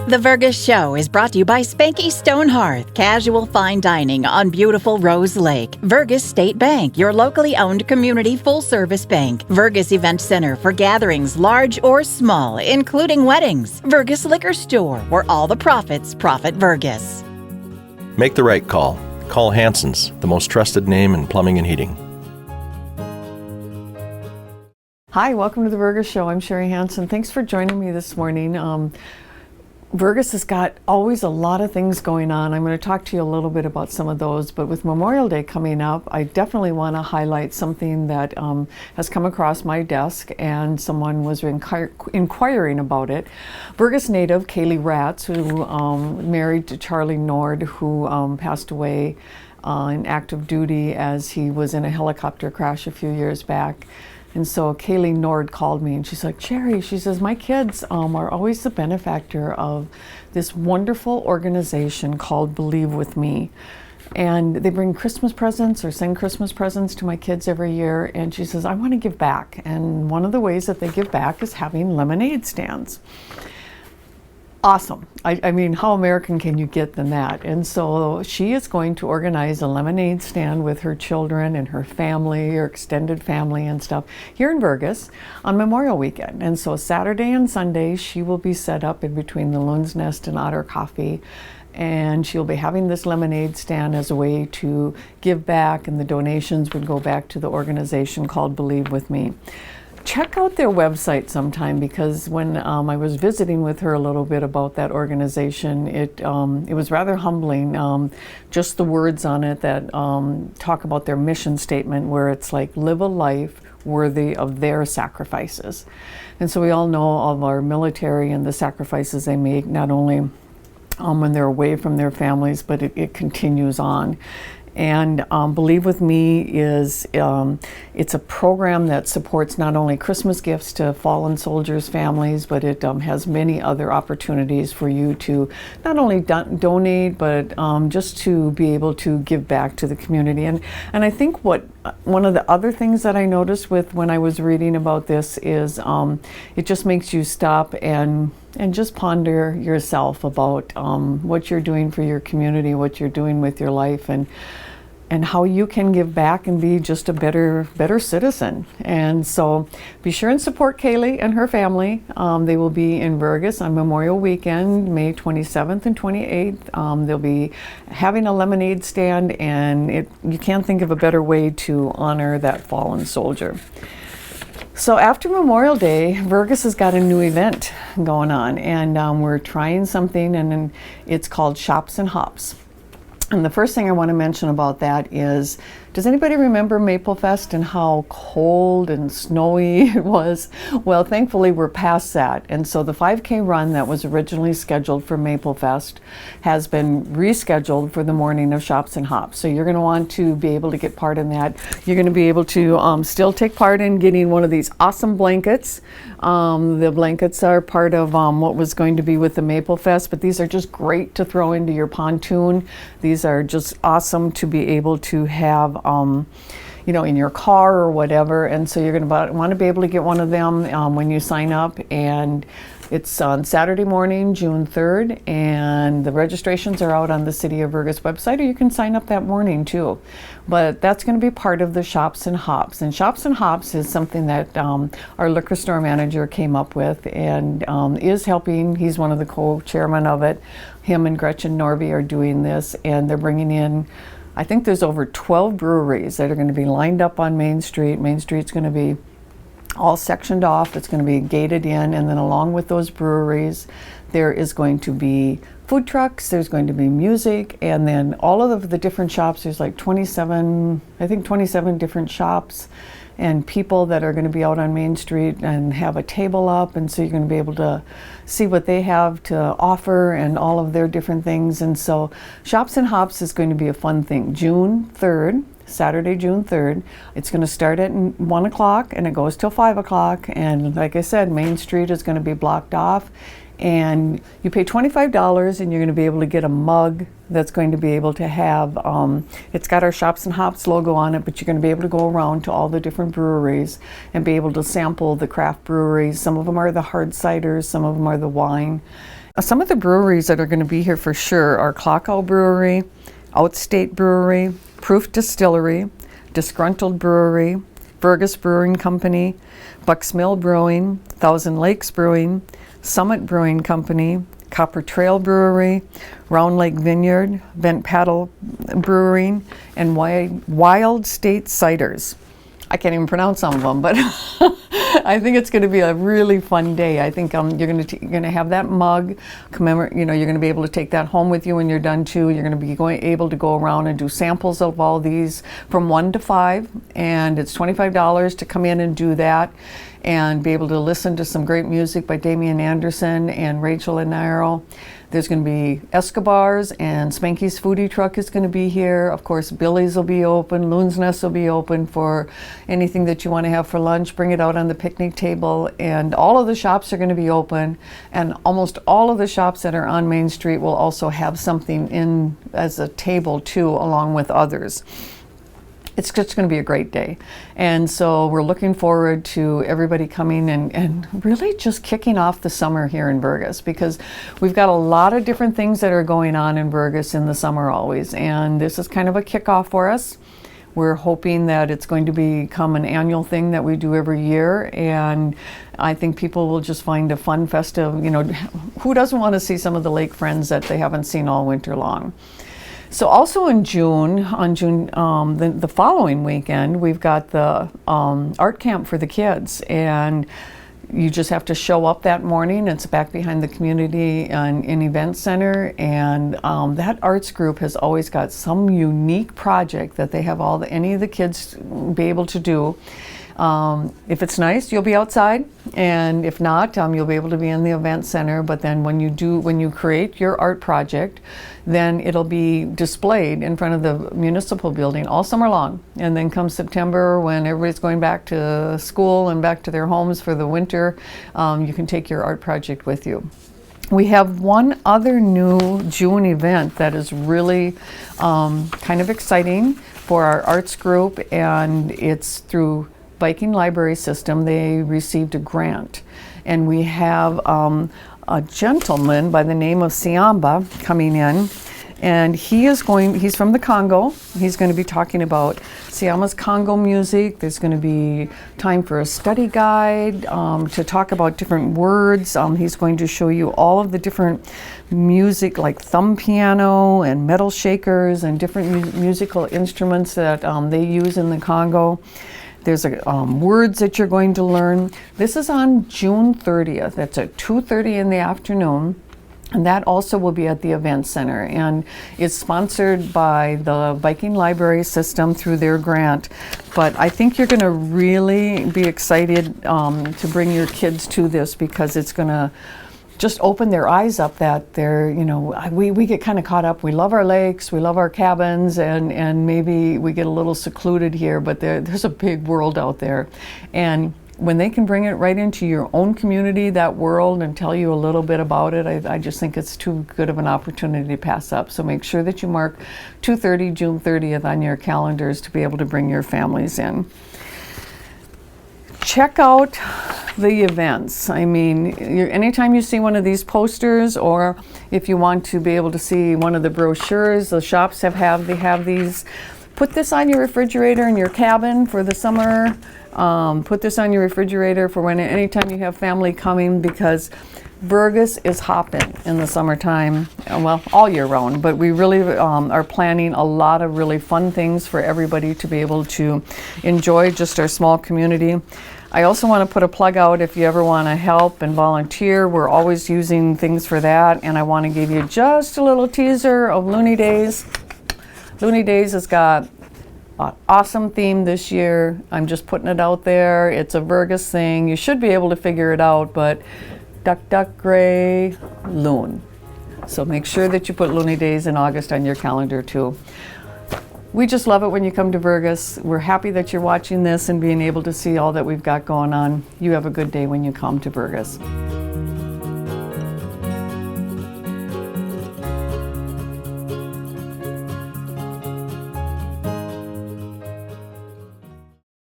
The Vergas Show is brought to you by Spanky Stone Hearth, casual fine dining on beautiful Rose Lake. Vergas State Bank, your locally owned community full-service bank. Vergas Event Center for gatherings large or small, including weddings. Vergas Liquor Store, where all the profits profit Vergas. Make the right call. Call Hanson's, the most trusted name in plumbing and heating. Hi, welcome to the Vergas Show. I'm Sherry Hanson. Thanks for joining me this morning. Vergas has got always a lot of things going on. I'm going to talk to you a little bit about some of those, but with Memorial Day coming up, I definitely want to highlight something that has come across my desk, and someone was inquiring about it. Vergas native Kaylee Ratz, who married to Charlie Nord, who passed away in active duty as he was in a helicopter crash a few years back. And so Kaylee Nord called me and she's like, Sherry, she says, my kids are always the benefactor of this wonderful organization called Believe With Me. And they bring Christmas presents or send Christmas presents to my kids every year. And she says, I want to give back. And one of the ways that they give back is having lemonade stands. Awesome. I mean, how American can you get than that? And so she is going to organize a lemonade stand with her children and her family, or extended family and stuff, here in Vergas on Memorial Weekend. And so Saturday and Sunday, she will be set up in between the Loon's Nest and Otter Coffee. And she'll be having this lemonade stand as a way to give back, and the donations would go back to the organization called Believe With Me. Check out their website sometime, because when I was visiting with her a little bit about that organization, it was rather humbling. Just the words on it that talk about their mission statement, where it's like, live a life worthy of their sacrifices. And so we all know of our military and the sacrifices they make, not only when they're away from their families, but it continues on. And Believe With Me is, it's a program that supports not only Christmas gifts to fallen soldiers' families, but it has many other opportunities for you to not only donate, but just to be able to give back to the community. And I think one of the other things that I noticed when I was reading about this is it just makes you stop and just ponder yourself about what you're doing for your community, what you're doing with your life, and how you can give back and be just a better citizen. And so be sure and support Kaylee and her family. They will be in Vergas on Memorial Weekend, May 27th and 28th. They'll be having a lemonade stand, and you can't think of a better way to honor that fallen soldier. So after Memorial Day, Vergas has got a new event going on, and we're trying something, and it's called Shops and Hops. And the first thing I want to mention about that is, does anybody remember Maple Fest and how cold and snowy it was? Well, thankfully we're past that. And so the 5K run that was originally scheduled for Maple Fest has been rescheduled for the morning of Shops and Hops. So you're going to want to be able to get part in that. You're going to be able to still take part in getting one of these awesome blankets. The blankets are part of what was going to be with the Maple Fest, but these are just great to throw into your pontoon. These are just awesome to be able to have in your car or whatever. And so you're going to want to be able to get one of them when you sign up. And it's on Saturday morning, June 3rd, and the registrations are out on the City of Vergas website, or you can sign up that morning too. But that's going to be part of the Shops and Hops. And Shops and Hops is something that our liquor store manager came up with, and is helping. He's one of the co-chairmen of it. Him and Gretchen Norby are doing this, and they're bringing in, I think there's over 12 breweries that are going to be lined up on Main Street. Main Street's going to be all sectioned off. It's going to be gated in, and then along with those breweries, there is going to be food trucks, there's going to be music, and then all of the different shops. There's like 27 different shops and people that are going to be out on Main Street and have a table up, and so you're going to be able to see what they have to offer and all of their different things. And so Shops and Hops is going to be a fun thing. June 3rd, Saturday, June 3rd. It's going to start at 1 o'clock and it goes till 5 o'clock. And like I said, Main Street is going to be blocked off. And you pay $25 and you're going to be able to get a mug that's going to be able to have, it's got our Shops and Hops logo on it, but you're going to be able to go around to all the different breweries and be able to sample the craft breweries. Some of them are the hard ciders, some of them are the wine. Some of the breweries that are going to be here for sure are Clockow Brewery, Outstate Brewery, Proof Distillery, Disgruntled Brewery, Vergas Brewing Company, Bucks Mill Brewing, Thousand Lakes Brewing, Summit Brewing Company, Copper Trail Brewery, Round Lake Vineyard, Vent Paddle Brewing, and Wild State Ciders. I can't even pronounce some of them, but I think it's going to be a really fun day. I think you're going to have that mug commemorate. You're going to be able to take that home with you when you're done too. You're going to be able to go around and do samples of all these from 1 to 5, and it's $25 to come in and do that, and be able to listen to some great music by Damian Anderson and Rachel Anaro. There's going to be Escobars, and Spanky's Foodie Truck is going to be here. Of course, Billy's will be open, Loon's Nest will be open for anything that you want to have for lunch. Bring it out on the picnic table, and all of the shops are going to be open, and almost all of the shops that are on Main Street will also have something in as a table too, along with others. It's just going to be a great day. And so we're looking forward to everybody coming and really just kicking off the summer here in Vergas, because we've got a lot of different things that are going on in Vergas in the summer always. And this is kind of a kickoff for us. We're hoping that it's going to become an annual thing that we do every year. And I think people will just find a fun, festive, who doesn't want to see some of the lake friends that they haven't seen all winter long? So also in June, the following weekend, we've got the art camp for the kids, and you just have to show up that morning. It's back behind the community and in event center, and that arts group has always got some unique project that they have any of the kids be able to do. If it's nice, you'll be outside, and if not, you'll be able to be in the event center. But then when you create your art project, then it'll be displayed in front of the municipal building all summer long. And then come September, when everybody's going back to school and back to their homes for the winter, you can take your art project with you. We have one other new June event that is really kind of exciting for our arts group, and it's through Viking Library System. They received a grant, and we have a gentleman by the name of Siamba coming in, and he's from the Congo. He's going to be talking about Siamba's Congo music. There's going to be time for a study guide to talk about different words. He's going to show you all of the different music, like thumb piano and metal shakers and different musical instruments that they use in the Congo. There's words that you're going to learn. This is on June 30th. That's at 2:30 in the afternoon. And that also will be at the event center, and it's sponsored by the Viking Library System through their grant. But I think you're going to really be excited to bring your kids to this, because it's going to just open their eyes up that we get kind of caught up. We love our lakes, we love our cabins, and maybe we get a little secluded here, but there's a big world out there. And when they can bring it right into your own community, that world, and tell you a little bit about it, I just think it's too good of an opportunity to pass up. So make sure that you mark 2:30, June 30th on your calendars to be able to bring your families in. Check out the events. I mean, anytime you see one of these posters, or if you want to be able to see one of the brochures, the shops they have these. Put this on your refrigerator in your cabin for the summer. Put this on your refrigerator for anytime you have family coming, because Vergas is hopping in the summertime, well, all year round, but we really are planning a lot of really fun things for everybody to be able to enjoy just our small community. I also want to put a plug out if you ever want to help and volunteer. We're always using things for that, and I want to give you just a little teaser of Looney Days. Looney Days has got an awesome theme this year. I'm just putting it out there. It's a Vergas thing. You should be able to figure it out, but duck, duck, gray, loon. So make sure that you put Looney Days in August on your calendar too. We just love it when you come to Vergas. We're happy that you're watching this and being able to see all that we've got going on. You have a good day when you come to Vergas.